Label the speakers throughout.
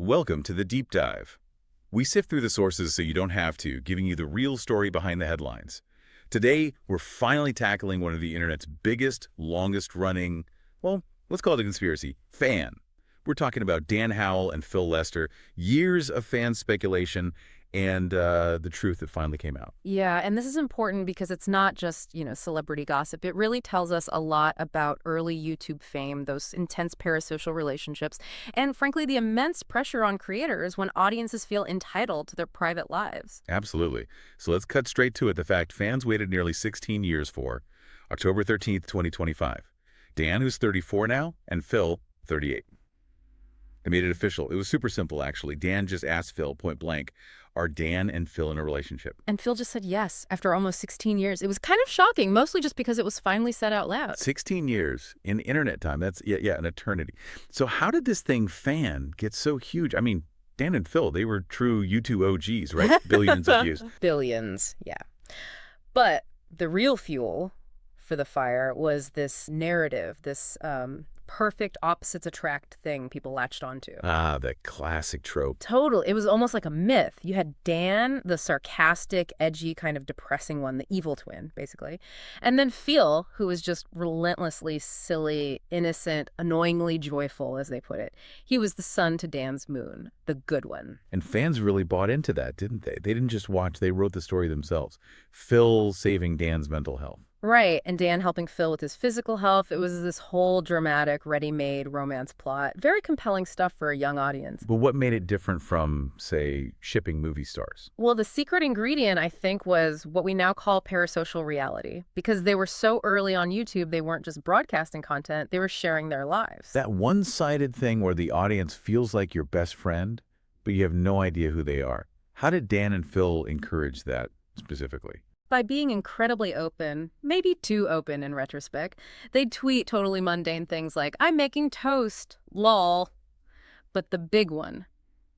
Speaker 1: Welcome to the Deep Dive. We sift through the sources so you don't have to, giving you the real story behind the headlines. Today, we're finally tackling one of the internet's biggest, longest-running, well, let's call it a conspiracy, Phan. We're talking about Dan Howell and Phil Lester, years of fan speculation, and the truth that finally came out.
Speaker 2: Yeah, and this is important because it's not just, celebrity gossip. It really tells us a lot about early YouTube fame, those intense parasocial relationships, and frankly, the immense pressure on creators when audiences feel entitled to their private lives.
Speaker 1: Absolutely. So let's cut straight to it. The fact fans waited nearly 16 years for October 13th, 2025. Dan, who's 34 now, and Phil, 38. They made it official. It was super simple, actually. Dan just asked Phil point blank, are Dan and Phil in a relationship?
Speaker 2: And Phil just said yes after almost 16 years. It was kind of shocking, mostly just because it was finally said out loud.
Speaker 1: 16 years in internet time. That's, yeah, an eternity. So how did this thing Phan get so huge? I mean, Dan and Phil, they were true YouTube OGs, right? Billions of views.
Speaker 2: Billions, yeah. But the real fuel for the fire was this narrative, this perfect opposites attract thing people latched onto.
Speaker 1: Ah, the classic trope.
Speaker 2: Total. It was almost like a myth. You had Dan, the sarcastic, edgy, kind of depressing one, the evil twin, basically. And then Phil, who was just relentlessly silly, innocent, annoyingly joyful, as they put it. He was the sun to Dan's moon, the good one.
Speaker 1: And fans really bought into that, didn't they? They didn't just watch, they wrote the story themselves. Phil saving Dan's mental health.
Speaker 2: Right, and Dan helping Phil with his physical health. It was this whole dramatic, ready-made romance plot. Very compelling stuff for a young audience.
Speaker 1: But what made it different from, say, shipping movie stars?
Speaker 2: Well, the secret ingredient, I think, was what we now call parasocial reality. Because they were so early on YouTube, they weren't just broadcasting content, they were sharing their lives.
Speaker 1: That one-sided thing where the audience feels like your best friend, but you have no idea who they are. How did Dan and Phil encourage that specifically?
Speaker 2: By being incredibly open, maybe too open in retrospect, they'd tweet totally mundane things like, I'm making toast, lol. But the big one,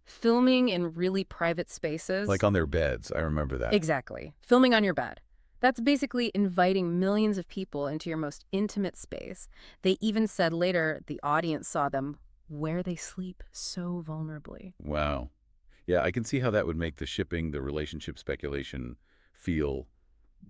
Speaker 2: filming in really private spaces.
Speaker 1: Like on their beds, I remember that.
Speaker 2: Exactly. Filming on your bed. That's basically inviting millions of people into your most intimate space. They even said later the audience saw them where they sleep so vulnerably.
Speaker 1: Wow. Yeah, I can see how that would make the shipping, the relationship speculation feel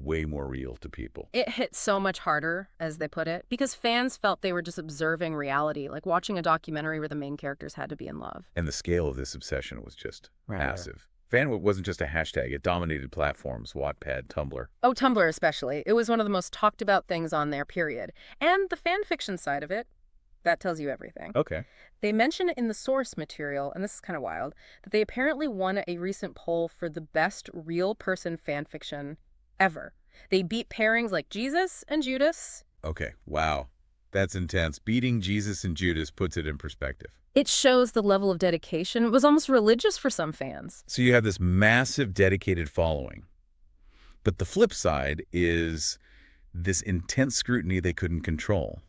Speaker 1: way more real to people.
Speaker 2: It hit so much harder, as they put it, because fans felt they were just observing reality, like watching a documentary where the main characters had to be in love.
Speaker 1: And the scale of this obsession was just massive. Phan wasn't just a hashtag. It dominated platforms, Wattpad, Tumblr.
Speaker 2: Oh, Tumblr especially. It was one of the most talked about things on there, period. And the fan fiction side of it, that tells you everything.
Speaker 1: Okay.
Speaker 2: They mention in the source material, and this is kind of wild, that they apparently won a recent poll for the best real person fan fiction ever. They beat pairings like Jesus and Judas.
Speaker 1: Okay, wow. That's intense. Beating Jesus and Judas puts it in perspective.
Speaker 2: It shows the level of dedication. It was almost religious for some fans.
Speaker 1: So you have this massive dedicated following. But the flip side is this intense scrutiny they couldn't control.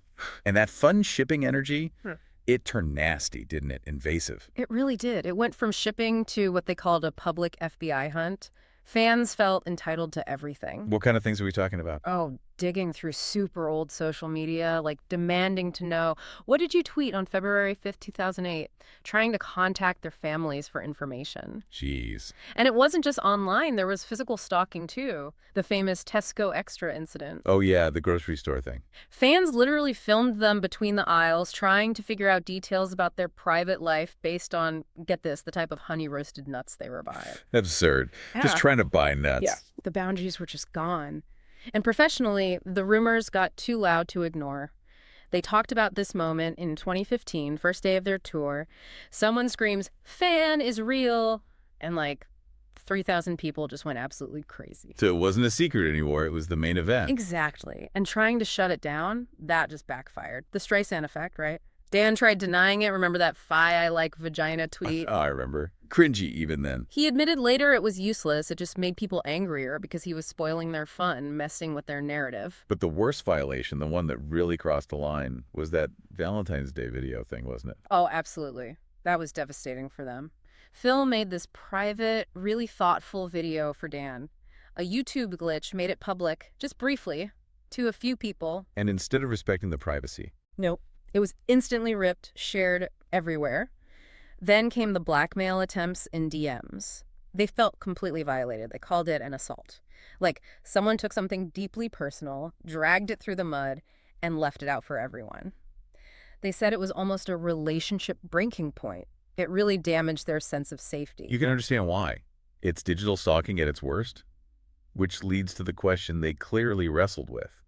Speaker 1: And that fun shipping energy, it turned nasty, didn't it? Invasive.
Speaker 2: It really did. It went from shipping to what they called a public FBI hunt. Fans felt entitled to everything.
Speaker 1: What kind of things are we talking about?
Speaker 2: Oh, digging through super old social media, like demanding to know, what did you tweet on February 5th, 2008? Trying to contact their families for information.
Speaker 1: Jeez.
Speaker 2: And it wasn't just online. There was physical stalking, too. The famous Tesco Extra incident.
Speaker 1: Oh, yeah, the grocery store thing.
Speaker 2: Fans literally filmed them between the aisles, trying to figure out details about their private life based on, get this, the type of honey-roasted nuts they were buying.
Speaker 1: Absurd. Just trying to buy nuts.
Speaker 2: Yeah, the boundaries were just gone. And professionally, the rumors got too loud to ignore. They talked about this moment in 2015, first day of their tour. Someone screams, "Phan is real!" And like 3,000 people just went absolutely crazy.
Speaker 1: So it wasn't a secret anymore. It was the main event.
Speaker 2: Exactly. And trying to shut it down, that just backfired. The Streisand effect, right? Dan tried denying it. Remember that "Phi, I like vagina" tweet?
Speaker 1: Oh, I remember. Cringy even then.
Speaker 2: He admitted later it was useless. It just made people angrier because he was spoiling their fun, messing with their narrative.
Speaker 1: But the worst violation, the one that really crossed the line, was that Valentine's Day video thing, wasn't it?
Speaker 2: Oh, absolutely. That was devastating for them. Phil made this private, really thoughtful video for Dan. A YouTube glitch made it public, just briefly, to a few people.
Speaker 1: And instead of respecting the privacy.
Speaker 2: Nope. It was instantly ripped, shared everywhere. Then came the blackmail attempts in DMs. They felt completely violated. They called it an assault. Like someone took something deeply personal, dragged it through the mud, and left it out for everyone. They said it was almost a relationship breaking point. It really damaged their sense of safety.
Speaker 1: You can understand why. It's digital stalking at its worst, which leads to the question they clearly wrestled with.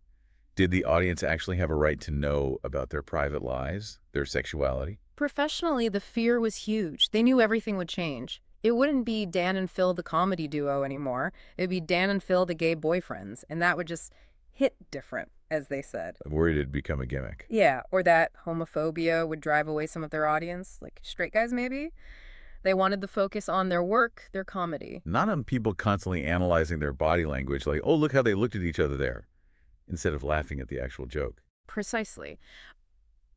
Speaker 1: Did the audience actually have a right to know about their private lives, their sexuality?
Speaker 2: Professionally, the fear was huge. They knew everything would change. It wouldn't be Dan and Phil, the comedy duo, anymore. It would be Dan and Phil, the gay boyfriends. And that would just hit different, as they said.
Speaker 1: I'm worried it'd become a gimmick.
Speaker 2: Yeah, or that homophobia would drive away some of their audience, like straight guys maybe. They wanted the focus on their work, their comedy.
Speaker 1: Not on people constantly analyzing their body language like, oh, look how they looked at each other there, instead of laughing at the actual joke.
Speaker 2: Precisely.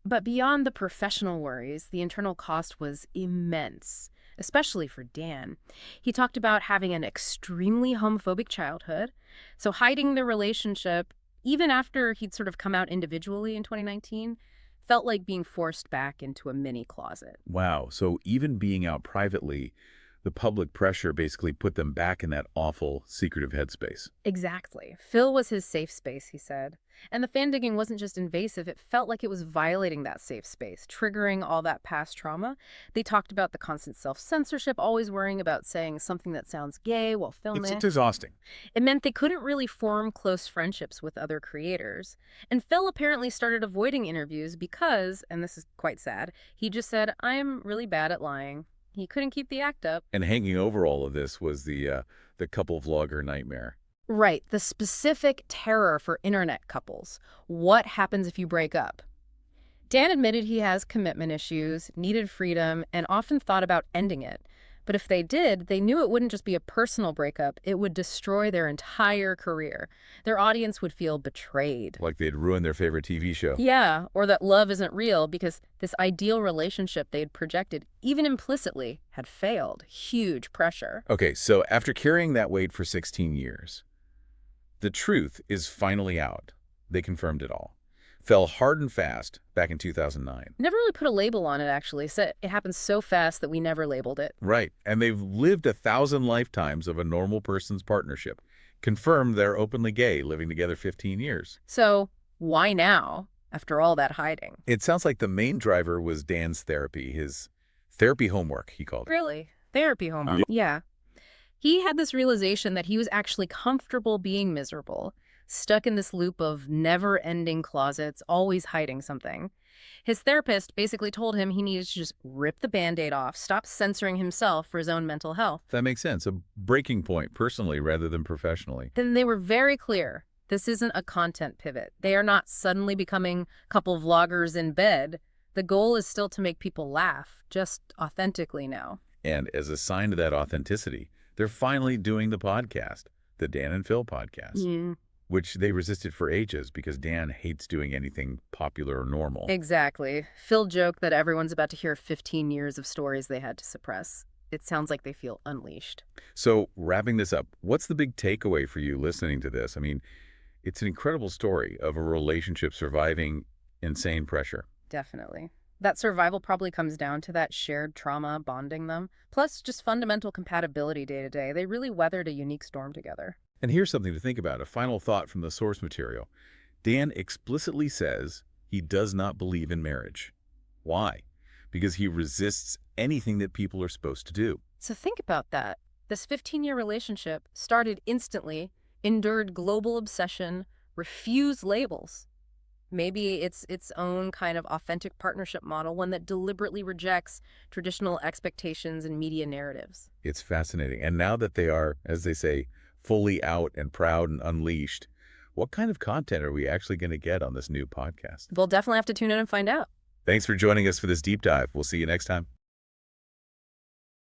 Speaker 2: But beyond the professional worries, the internal cost was immense, especially for Dan. He talked about having an extremely homophobic childhood, so hiding the relationship, even after he'd sort of come out individually in 2019, felt like being forced back into a mini closet.
Speaker 1: Wow, so even being out privately, the public pressure basically put them back in that awful, secretive headspace.
Speaker 2: Exactly. Phil was his safe space, he said. And the fan digging wasn't just invasive, it felt like it was violating that safe space, triggering all that past trauma. They talked about the constant self-censorship, always worrying about saying something that sounds gay while filming.
Speaker 1: It's exhausting.
Speaker 2: It meant they couldn't really form close friendships with other creators. And Phil apparently started avoiding interviews because, and this is quite sad, he just said, "I'm really bad at lying." He couldn't keep the act up.
Speaker 1: And hanging over all of this was the couple vlogger nightmare.
Speaker 2: Right, the specific terror for internet couples. What happens if you break up? Dan admitted he has commitment issues, needed freedom, and often thought about ending it. But if they did, they knew it wouldn't just be a personal breakup, it would destroy their entire career. Their audience would feel betrayed.
Speaker 1: Like they'd ruined their favorite TV show.
Speaker 2: Yeah, or that love isn't real because this ideal relationship they'd projected, even implicitly, had failed. Huge pressure.
Speaker 1: Okay, so after carrying that weight for 16 years, the truth is finally out. They confirmed it all. Fell hard and fast back in 2009.
Speaker 2: Never really put a label on it, actually. So it happened so fast that we never labeled it.
Speaker 1: Right, and they've lived 1,000 lifetimes of a normal person's partnership. Confirmed they're openly gay, living together 15 years.
Speaker 2: So why now, after all that hiding?
Speaker 1: It sounds like the main driver was Dan's therapy, his therapy homework, he called it.
Speaker 2: Really? Therapy homework? Yeah. He had this realization that he was actually comfortable being miserable, stuck in this loop of never-ending closets, always hiding something. His therapist basically told him he needed to just rip the Band-Aid off, stop censoring himself for his own mental health.
Speaker 1: That makes sense. A breaking point, personally rather than professionally.
Speaker 2: Then they were very clear. This isn't a content pivot. They are not suddenly becoming couple vloggers in bed. The goal is still to make people laugh, just authentically now.
Speaker 1: And as a sign of that authenticity, they're finally doing the podcast, the Dan and Phil podcast, which they resisted for ages because Dan hates doing anything popular or normal.
Speaker 2: Exactly. Phil joked that everyone's about to hear 15 years of stories they had to suppress. It sounds like they feel unleashed.
Speaker 1: So wrapping this up, what's the big takeaway for you listening to this? I mean, it's an incredible story of a relationship surviving insane pressure.
Speaker 2: Definitely. That survival probably comes down to that shared trauma bonding them, plus just fundamental compatibility day to day. They really weathered a unique storm together.
Speaker 1: And here's something to think about, a final thought from the source material. Dan explicitly says he does not believe in marriage. Why? Because he resists anything that people are supposed to do.
Speaker 2: So think about that. This 15-year relationship started instantly, endured global obsession, refused labels. Maybe it's its own kind of authentic partnership model, one that deliberately rejects traditional expectations and media narratives.
Speaker 1: It's fascinating. And now that they are, as they say, fully out and proud and unleashed, what kind of content are we actually going to get on this new podcast?
Speaker 2: We'll definitely have to tune in and find out.
Speaker 1: Thanks for joining us for this deep dive. We'll see you next time.